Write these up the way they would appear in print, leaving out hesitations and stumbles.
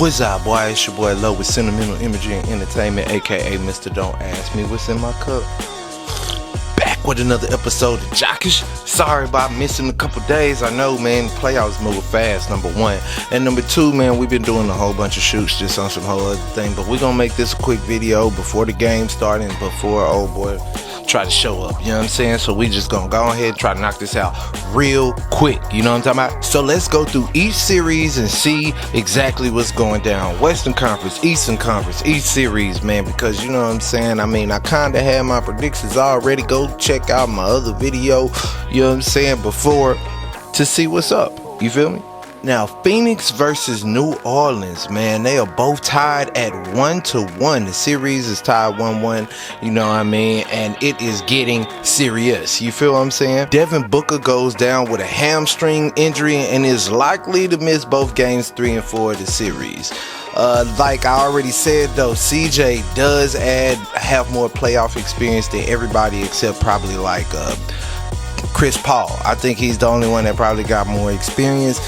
What's up, boy? It's your boy Low with Sentimental Imagery and Entertainment, aka Mr. Don't Ask Me What's in My Cup. Back with another episode of Jockish. Sorry about missing a couple days. I know, man, playoffs move fast, number one. And number two, man, we've been doing a whole bunch of shoots just on some whole other thing. But we're gonna make this a quick video before the game starting, before old boy try to show up, you know what I'm saying? So we just gonna go ahead and try to knock this out real quick, you know what I'm talking about? So let's go through each series and see exactly what's going down. Western Conference, Eastern Conference, each series, man, because you know what I'm saying? I mean, I kinda had my predictions already. Go check out my other video, you know what I'm saying, before to see what's up, you feel me? Now, Phoenix versus New Orleans, man, they are both tied at 1-1. The series is tied 1-1, you know what I mean? And it is getting serious, you feel what I'm saying? Devin Booker goes down with a hamstring injury and is likely to miss both games 3 and 4 of the series. Like I already said though, CJ does have more playoff experience than everybody except probably like Chris Paul. I think he's the only one that probably got more experience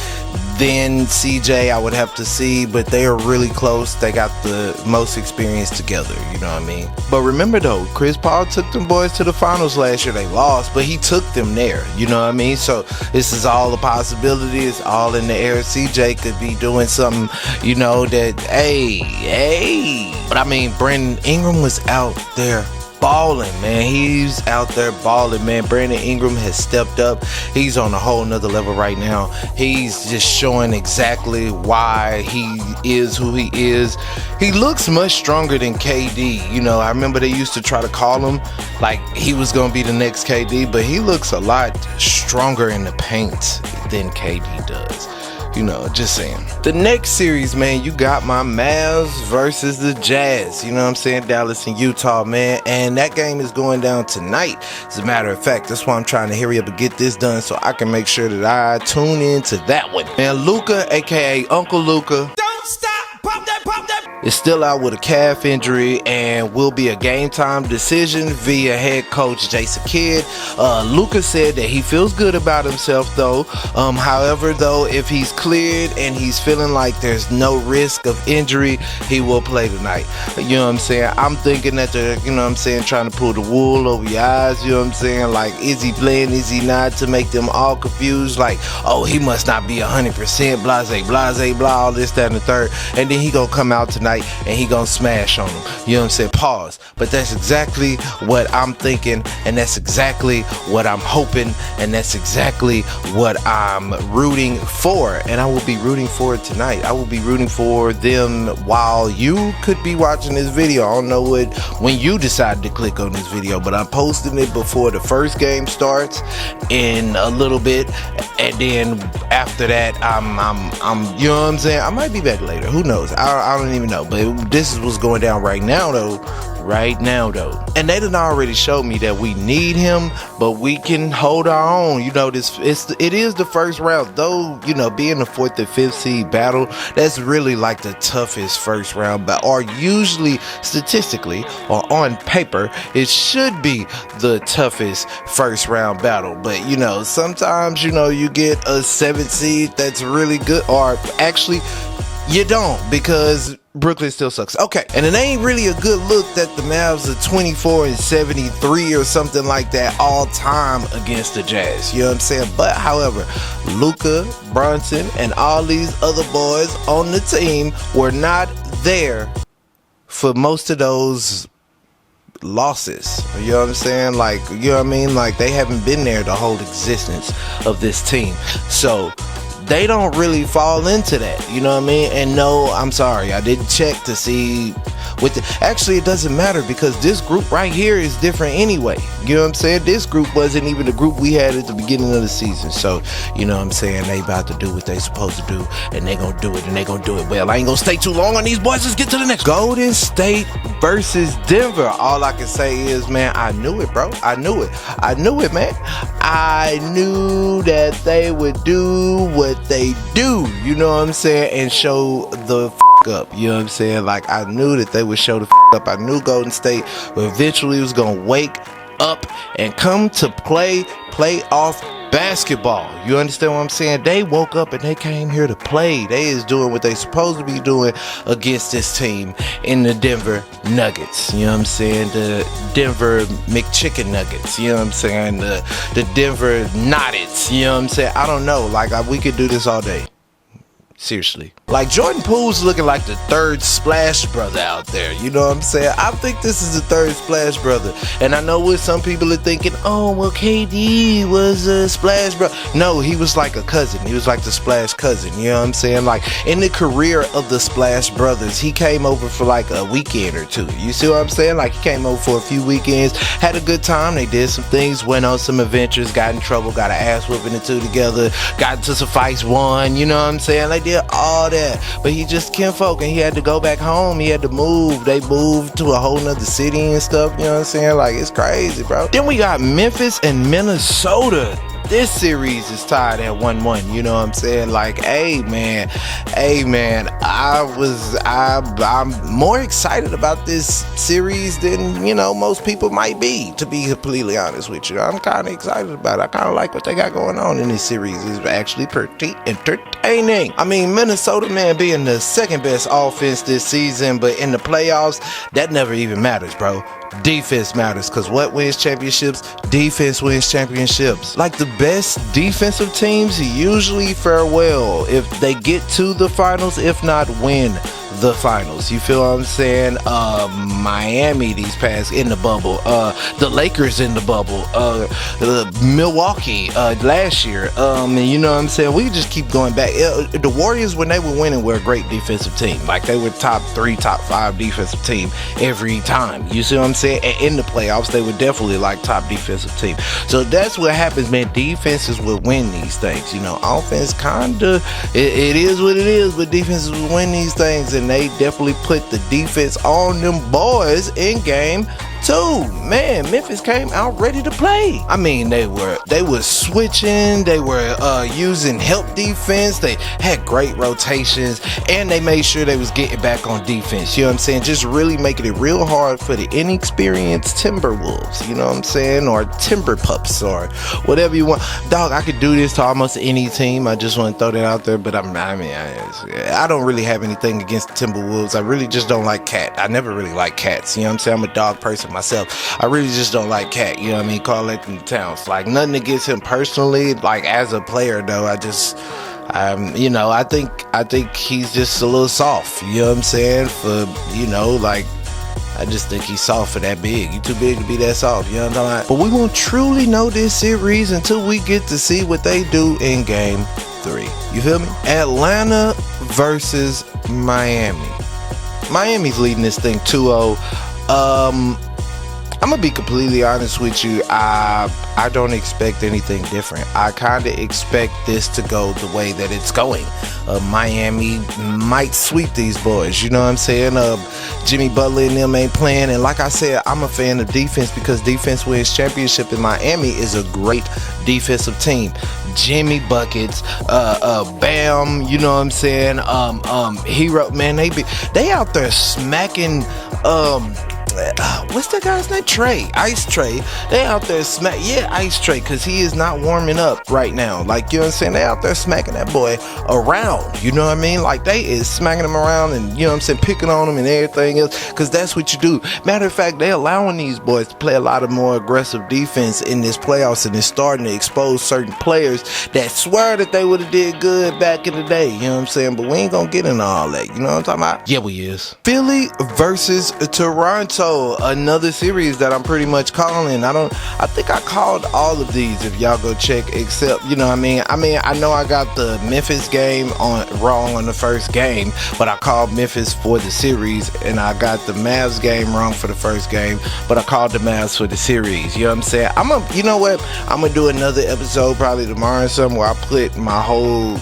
than CJ, I would have to see, but they are really close. They got the most experience together, you know what I mean? But remember though, Chris Paul took them boys to the finals last year. They lost, but he took them there, you know what I mean? So this is all a possibility. It's all in the air. CJ could be doing something, you know, that, hey. But I mean, Brandon Ingram was out there balling, man. He's out there balling, man. Brandon Ingram has stepped up. He's on a whole nother level right now. He's just showing exactly why he is who he is. He looks much stronger than KD. You know, I remember they used to try to call him like he was gonna be the next KD, but he looks a lot stronger in the paint than KD does. You know, just saying. The next series, man, you got my Mavs versus the Jazz. You know what I'm saying? Dallas and Utah, man. And that game is going down tonight. As a matter of fact, that's why I'm trying to hurry up and get this done so I can make sure that I tune into that one. Man, Luka, aka Uncle Luka, don't stop, pop that, is still out with a calf injury and will be a game time decision via head coach Jason Kidd. Luka said that he feels good about himself though. However though, if he's cleared and he's feeling like there's no risk of injury, he will play tonight. You know what I'm saying? I'm thinking that they're, you know what I'm saying, trying to pull the wool over your eyes, you know what I'm saying? Like, is he playing, is he not, to make them all confused? Like, oh, he must not be 100%, blase, blah, all this, that, and the third. And then he gonna come out tonight and he gonna smash on them. You know what I'm saying? Pause. But that's exactly what I'm thinking, and that's exactly what I'm hoping, and that's exactly what I'm rooting for. And I will be rooting for it tonight. I will be rooting for them while you could be watching this video. I don't know when you decided to click on this video, but I'm posting it before the first game starts in a little bit, and then after that I'm you know what I'm saying, I might be back later, who knows, I don't even know, but this is what's going down right now though. And they done already showed me that we need him, but we can hold our own. You know, it is the first round though, you know, being the 4th and 5th seed battle, that's really like the toughest first round battle, or usually statistically or on paper it should be the toughest first round battle. But you know, sometimes, you know, you get a 7th seed that's really good, or actually you don't, because Brooklyn still sucks. Okay, and it ain't really a good look that the Mavs are 24-73 or something like that all time against the Jazz. You know what I'm saying? But however, Luka, Brunson, and all these other boys on the team were not there for most of those losses. You know what I'm saying? Like, you know what I mean? Like, they haven't been there the whole existence of this team. So they don't really fall into that, you know what I mean? And no, I'm sorry, I didn't check to see actually it doesn't matter, because this group right here is different anyway. You know what I'm saying? This group wasn't even the group we had at the beginning of the season. So, you know what I'm saying, they about to do what they supposed to do, and they gonna do it, and they gonna do it well. I ain't gonna stay too long on these boys. Let's get to the next. Golden State versus Denver. All I can say is, man, I knew it, bro. I knew it, man. I knew that they would do what they do, you know what I'm saying, and show the up, you know what I'm saying? Like, I knew that they would show the up. I knew Golden State eventually was gonna wake up and come to playoff basketball. You understand what I'm saying? They woke up and they came here to play. They is doing what they supposed to be doing against this team in the Denver Nuggets. You know what I'm saying? The Denver McChicken Nuggets. You know what I'm saying? The Denver Nuggets. You know what I'm saying? I don't know. Like, we could do this all day. Seriously. Like, Jordan Poole's looking like the third Splash brother out there. You know what I'm saying? I think this is the third Splash brother. And I know what some people are thinking, oh, well, KD was a Splash brother. No, he was like a cousin. He was like the Splash cousin. You know what I'm saying? Like, in the career of the Splash brothers, he came over for like a weekend or two. You see what I'm saying? Like, he came over for a few weekends, had a good time. They did some things, went on some adventures, got in trouble, got an ass whooping or two together, got into some fights, won. You know what I'm saying? They did all that, but he just kinfolk and he had to go back home. He had to move. They moved to a whole nother city and stuff. You know what I'm saying? Like, it's crazy, bro. Then we got Memphis and Minnesota. This series is tied at 1-1. You know what I'm saying? Like, hey man, I'm more excited about this series than, you know, most people might be, to be completely honest with you. I'm kind of excited about it. I kind of like what they got going on in this series. It's actually pretty entertaining. I mean, Minnesota, man, being the second best offense this season, but in the playoffs, that never even matters, bro. Defense matters, because what wins championships? Defense wins championships. Like, the best defensive teams usually fare well if they get to the finals, if not win the finals. You feel what I'm saying? Miami these past in the bubble, the Lakers in the bubble, Milwaukee last year, and you know what I'm saying? We just keep going back. The Warriors, when they were winning, were a great defensive team. Like, they were top 3, top 5 defensive team every time. You see what I'm saying? And in the playoffs, they were definitely like top defensive team. So that's what happens, man. Defenses will win these things. You know, offense kinda, it is what it is, but defenses will win these things, and they definitely put the defense on them boys in game 2. Man, Memphis came out ready to play. I mean, they were switching, they were using help defense, they had great rotations, and they made sure they was getting back on defense. You know what I'm saying? Just really making it real hard for the inexperienced Timberwolves, you know what I'm saying? Or Timber Pups, or whatever you want. Dog, I could do this to almost any team. I just want to throw that out there, but I don't really have anything against the Timberwolves. I really just don't like Cat. I never really liked cats. You know what I'm saying? I'm a dog person myself. I really just don't like Cat. You know what I mean? Call it in the towns. Like, nothing against him personally. Like, as a player though, you know, I think he's just a little soft. You know what I'm saying? For, you know, like, I just think he's soft for that big. He's too big to be that soft. You know what I'm talking about? But we won't truly know this series until we get to see what they do in game 3. You feel me? Atlanta versus Miami. Miami's leading this thing 2-0. I'm gonna be completely honest with you. I don't expect anything different. I kind of expect this to go the way that it's going. Miami might sweep these boys. You know what I'm saying? Jimmy Butler and them ain't playing. And like I said, I'm a fan of defense, because defense wins championship, and Miami is a great defensive team. Jimmy buckets, Bam, you know what I'm saying? Hero, man, they out there smacking. What's that guy's name? Ice Trey. They out there Ice Trey, because he is not warming up right now. Like, you know what I'm saying? They out there smacking that boy around. You know what I mean? Like, they is smacking him around, and, you know what I'm saying, picking on him and everything else, because that's what you do. Matter of fact, they allowing these boys to play a lot of more aggressive defense in this playoffs, and it's starting to expose certain players that swear that they would have did good back in the day. You know what I'm saying? But we ain't gonna get into all that. You know what I'm talking about? Yeah, we is. Philly versus Toronto. Another series that I'm pretty much calling. I think I called all of these, if y'all go check, except, you know what I mean? I know I got the Memphis game wrong on the first game, but I called Memphis for the series, and I got the Mavs game wrong for the first game, but I called the Mavs for the series. You know what I'm saying? You know what? I'm gonna do another episode probably tomorrow or something, where I put my whole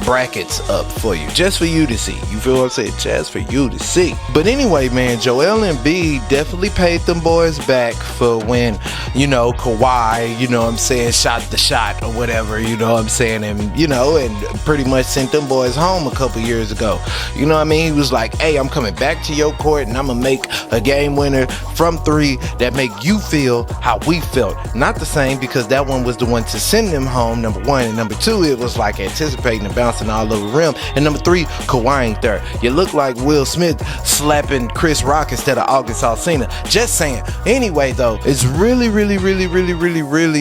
brackets up for you, just for you to see. You feel what I'm saying? Just for you to see. But anyway, man, Joel Embiid definitely paid them boys back for when, you know, Kawhi, you know what I'm saying, shot the shot or whatever, you know what I'm saying, and, you know, and pretty much sent them boys home a couple years ago. You know what I mean? He was like, hey, I'm coming back to your court and I'm gonna make a game winner from three that make you feel how we felt. Not the same, because that one was the one to send them home, number one, and number two, it was like anticipating and bouncing all over the rim, and number three, Kawhi ain't there. You look like Will Smith slapping Chris Rock instead of August Alsina. Just saying. Anyway, though, it's really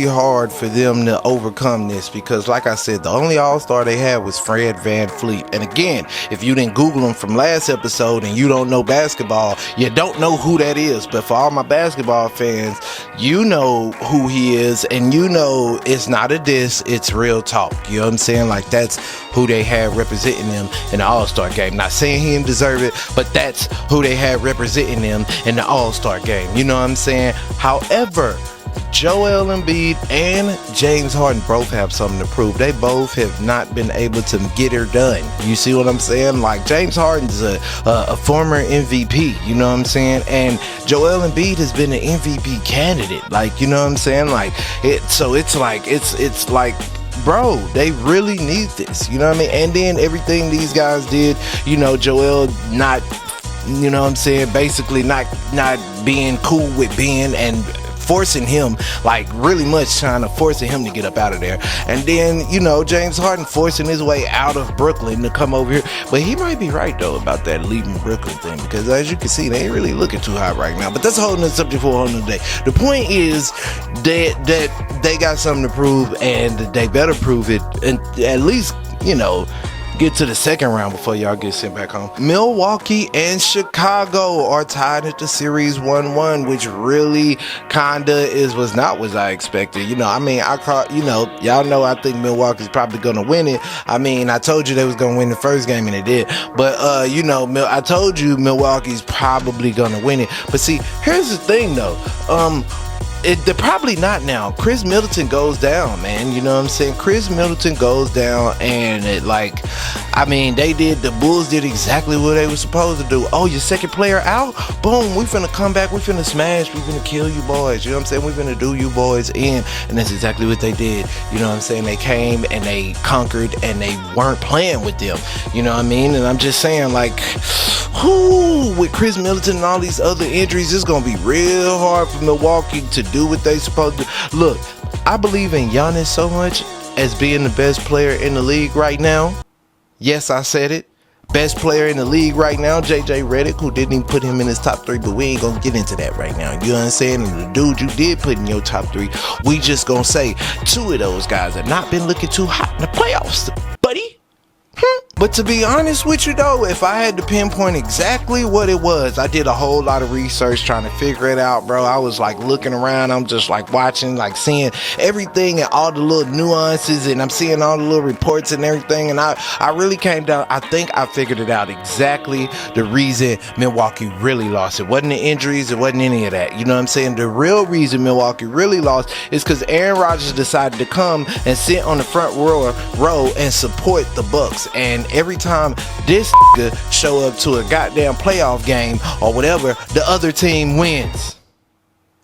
hard for them to overcome this, because like I said, the only all-star they had was Fred VanVleet. And again, if you didn't Google him from last episode and you don't know basketball, you don't know who that is. But for all my basketball fans, you know who he is, and you know it's not a diss, it's real talk. You know what I'm saying? Like, that's who they had representing them in the All-Star game. Not saying he didn't deserve it, but that's who they had representing them in the All-Star game. You know what I'm saying? However, Joel Embiid and James Harden both have something to prove. They both have not been able to get her done. You see what I'm saying? Like, James Harden's a former MVP, you know what I'm saying? And Joel Embiid has been an MVP candidate. Like, you know what I'm saying? Like, it's like, bro, they really need this, you know what I mean? And then everything these guys did, you know, Joel not, you know what I'm saying, basically not being cool with Ben and forcing him, like really much trying to forcing him to get up out of there. And then, you know, James Harden forcing his way out of Brooklyn to come over here. But he might be right though about that leaving Brooklyn thing, because as you can see, they ain't really looking too hot right now. But that's a whole nother subject for a whole nother day. The point is that they got something to prove, and they better prove it, and at least, you know, get to the second round before y'all get sent back home. Milwaukee and Chicago are tied at the series 1-1, which really kinda was not what I expected. You know, I mean, y'all know I think Milwaukee's probably gonna win it. I mean, I told you they was gonna win the first game, and they did. But you know, I told you Milwaukee's probably gonna win it. But see, here's the thing though. They're probably not now. Chris Middleton goes down, man. You know what I'm saying? Chris Middleton goes down, and the Bulls did exactly what they were supposed to do. Oh, your second player out? Boom, we finna come back, we finna smash, we finna kill you boys. You know what I'm saying? We finna do you boys in. And that's exactly what they did. You know what I'm saying? They came and they conquered, and they weren't playing with them. You know what I mean? And I'm just saying, like, with Chris Middleton and all these other injuries, it's gonna be real hard for Milwaukee to do what they supposed to. Look, I believe in Giannis so much as being the best player in the league right now. Yes, I said it. Best player in the league right now, JJ Redick, who didn't even put him in his top 3, but we ain't gonna get into that right now. You know what I'm saying? And the dude you did put in your top 3, we just gonna say 2 of those guys have not been looking too hot in the playoffs, buddy. But to be honest with you though, if I had to pinpoint exactly what it was, I did a whole lot of research trying to figure it out, bro. I was like looking around, I'm just like watching, like seeing everything and all the little nuances, and I'm seeing all the little reports and everything, and I really came down, I think I figured it out exactly the reason Milwaukee really lost. It wasn't the injuries, it wasn't any of that. You know what I'm saying? The real reason Milwaukee really lost is because Aaron Rodgers decided to come and sit on the front row and support the Bucks. And every time this show up to a goddamn playoff game or whatever, the other team wins.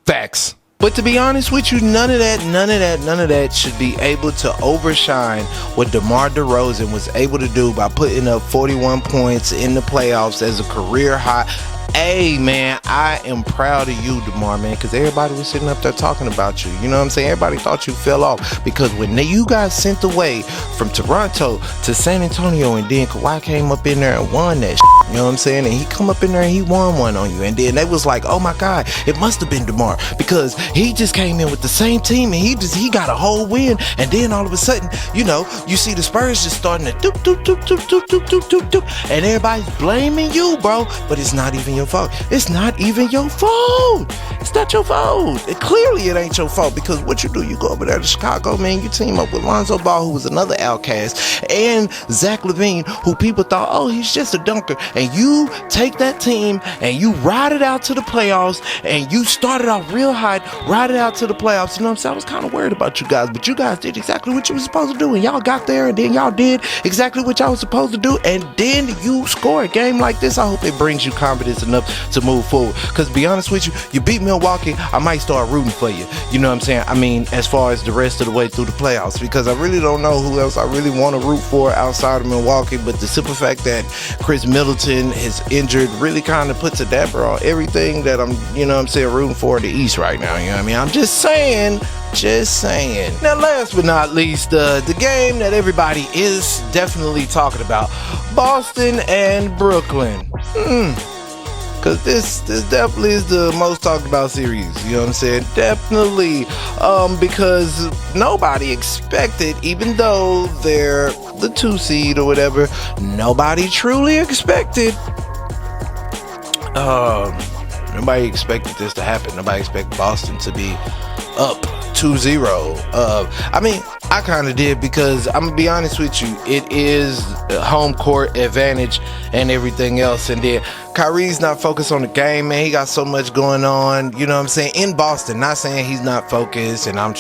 Facts. But to be honest with you, none of that should be able to overshine what DeMar DeRozan was able to do by putting up 41 points in the playoffs as a career high. Hey man, I am proud of you, DeMar, man, because everybody was sitting up there talking about you. You know what I'm saying? Everybody thought you fell off, because when you got sent away from Toronto to San Antonio, and then Kawhi came up in there and won that shit, you know what I'm saying? And he come up in there and he won one on you, and then they was like, oh my God, it must have been DeMar, because he just came in with the same team and he got a whole win. And then all of a sudden, you know, you see the Spurs just starting to doop doop doop doop doop doop doop doop doop, and everybody's blaming you, bro, but it's not even your fault. It's not even your fault. It's not your fault. Clearly it ain't your fault, because what you do, you go over there to Chicago, man, you team up with Lonzo Ball, who was another outcast, and Zach LaVine, who people thought, oh, he's just a dunker, and you take that team and you ride it out to the playoffs, and you started off real high, ride it out to the playoffs. You know what I'm saying? I was kind of worried about you guys, but you guys did exactly what you were supposed to do, and y'all got there, and then y'all did exactly what y'all was supposed to do, and then you score a game like this. I hope it brings you confidence enough to move forward, because to be honest with you, you beat Milwaukee, I might start rooting for you. You know what I'm saying? I mean, as far as the rest of the way through the playoffs, because I really don't know who else I really want to root for outside of Milwaukee. But the simple fact that Chris Middleton is injured really kind of puts a damper on everything that I'm, you know what I'm saying, rooting for the East right now. You know what I mean? I'm just saying. Now, last but not least, the game that everybody is definitely talking about, Boston and Brooklyn. Because this definitely is the most talked about series, you know what I'm saying? Definitely, because nobody expected, even though they're the 2 seed or whatever, nobody truly expected, nobody expected this to happen. Nobody expected Boston to be up 2-0. I mean, I kind of did, because I'm gonna be honest with you, it is home court advantage and everything else. And then Kyrie's not focused on the game, man. He got so much going on, you know what I'm saying, in Boston. Not saying he's not focused, and I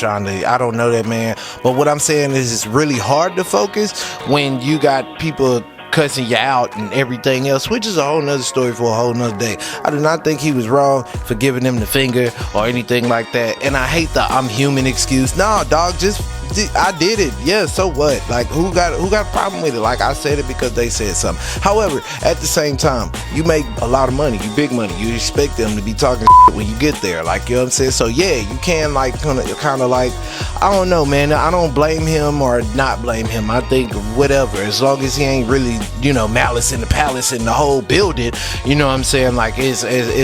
don't know that man, but what I'm saying is it's really hard to focus when you got people cussing you out and everything else, which is a whole nother story for a whole nother day. I do not think he was wrong for giving them the finger or anything like that, and I hate the I'm human excuse. Nah, dog, I did it. Yeah, so what? Like, who got a problem with it? Like, I said it because they said something. However, at the same time, you make a lot of money, you big money, you expect them to be talking when you get there, like, you know what I'm saying? So yeah, you can like kind of like, I don't know, man. I don't blame him or not blame him. I think whatever, as long as he ain't really, you know, malice in the palace and the whole building, you know what I'm saying? Like, it's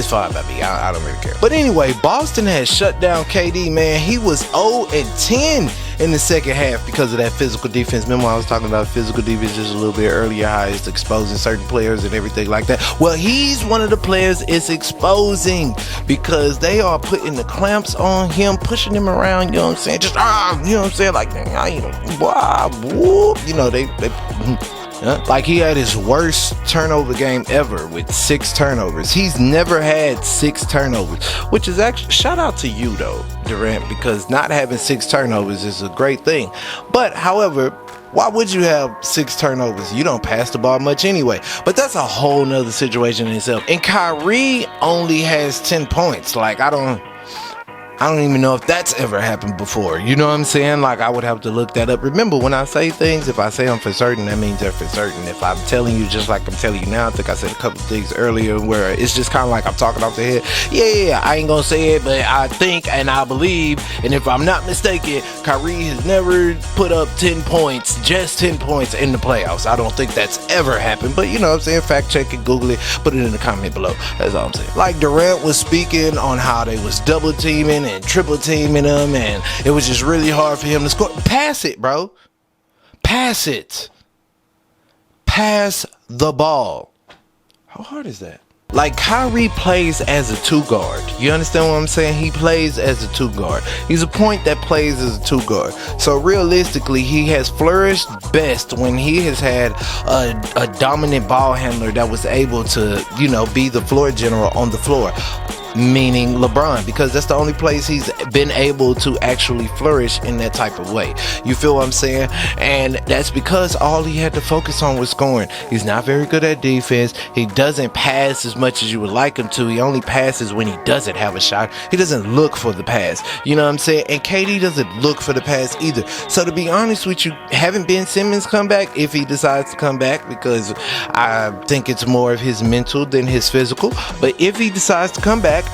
fine by me. I don't really care. But anyway, Boston has shut down KD, man. He was 0-10 in the second half because of that physical defense. Remember, I was talking about physical defense just a little bit earlier, how it's exposing certain players and everything like that. Well, he's one of the players it's exposing, because they are putting the clamps on him, pushing him around, you know what I'm saying? Just, you know what I'm saying? Like, you know, they like, he had his worst turnover game ever with 6 turnovers. He's never had 6 turnovers, which is actually, shout out to you though, Durant, because not having 6 turnovers is a great thing. But however, why would you have 6 turnovers? You don't pass the ball much anyway. But that's a whole nother situation in itself. And Kyrie only has 10 points. Like, I don't even know if that's ever happened before. You know what I'm saying? Like, I would have to look that up. Remember, when I say things, if I say them for certain, that means they're for certain. If I'm telling you just like I'm telling you now, I think I said a couple things earlier where it's just kind of like I'm talking off the head. Yeah, I ain't gonna say it, but I think and I believe, and if I'm not mistaken, Kyrie has never put up 10 points, just 10 points in the playoffs. I don't think that's ever happened, but you know what I'm saying? Fact check it, Google it, put it in the comment below. That's all I'm saying. Like, Durant was speaking on how they was double teaming and triple teaming him, and it was just really hard for him to score. Pass it, bro. Pass it. Pass the ball. How hard is that? Like, Kyrie plays as a 2-guard. You understand what I'm saying? He plays as a 2-guard. He's a point that plays as a 2-guard. So realistically, he has flourished best when he has had a dominant ball handler that was able to, you know, be the floor general on the floor. Meaning LeBron, because that's the only place he's been able to actually flourish in that type of way. You feel what I'm saying? And that's because all he had to focus on was scoring. He's not very good at defense. He doesn't pass as much as you would like him to. He only passes when he doesn't have a shot. He doesn't look for the pass. You know what I'm saying? And KD doesn't look for the pass either. So to be honest with you, having Ben Simmons come back, if he decides to come back, because I think it's more of his mental than his physical, but if he decides to come back,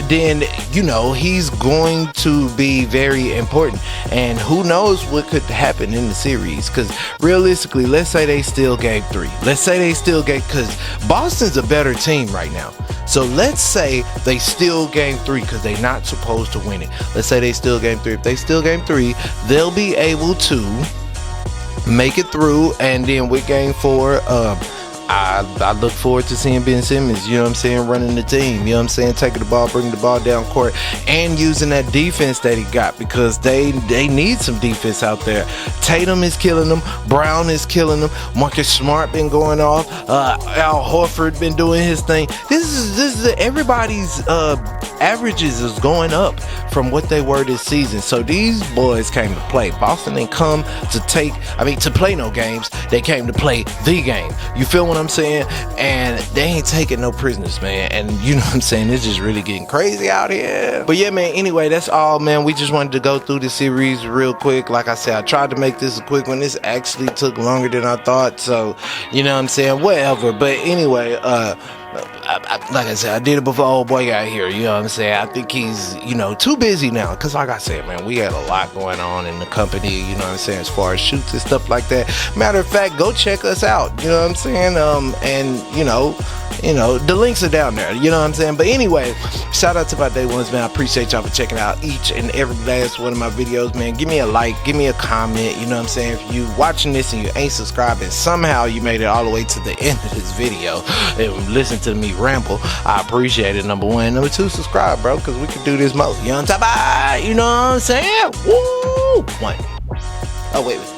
then, you know, he's going to be very important, and who knows what could happen in the series. Because realistically, let's say they steal game 3, because Boston's a better team right now. So let's say they steal game 3, because they're not supposed to win it. Let's say they steal game 3. If they steal game 3, they'll be able to make it through, and then with game 4, I look forward to seeing Ben Simmons, you know what I'm saying, running the team, you know what I'm saying, taking the ball, bringing the ball down court, and using that defense that he got, because they need some defense out there. Tatum is killing them, Brown is killing them, Marcus Smart been going off, Al Horford been doing his thing. This is everybody's averages is going up from what they were this season. So these boys came to play. Boston didn't come to play no games. They came to play the game. You feel what I'm saying? And they ain't taking no prisoners, man. And you know what I'm saying? It's just really getting crazy out here. But yeah, man, anyway, that's all, man. We just wanted to go through the series real quick. Like I said, I tried to make this a quick one. This actually took longer than I thought. So, you know what I'm saying? Whatever. But anyway, like I said, I did it before old boy got here, you know what I'm saying? I think he's, too busy now, because like I said, man, we had a lot going on in the company, you know what I'm saying, as far as shoots and stuff like that. Matter of fact, go check us out, you know what I'm saying? The links are down there, you know what I'm saying? But anyway, shout out to my day ones, man. I appreciate y'all for checking out each and every last one of my videos, man. Give me a like, give me a comment, you know what I'm saying? If you watching this and you ain't subscribed and somehow you made it all the way to the end of this video and listen to me ramble, I appreciate it, number one. Number two, subscribe, bro, because we can do this more. You know what I'm saying? Woo! One. Oh, wait.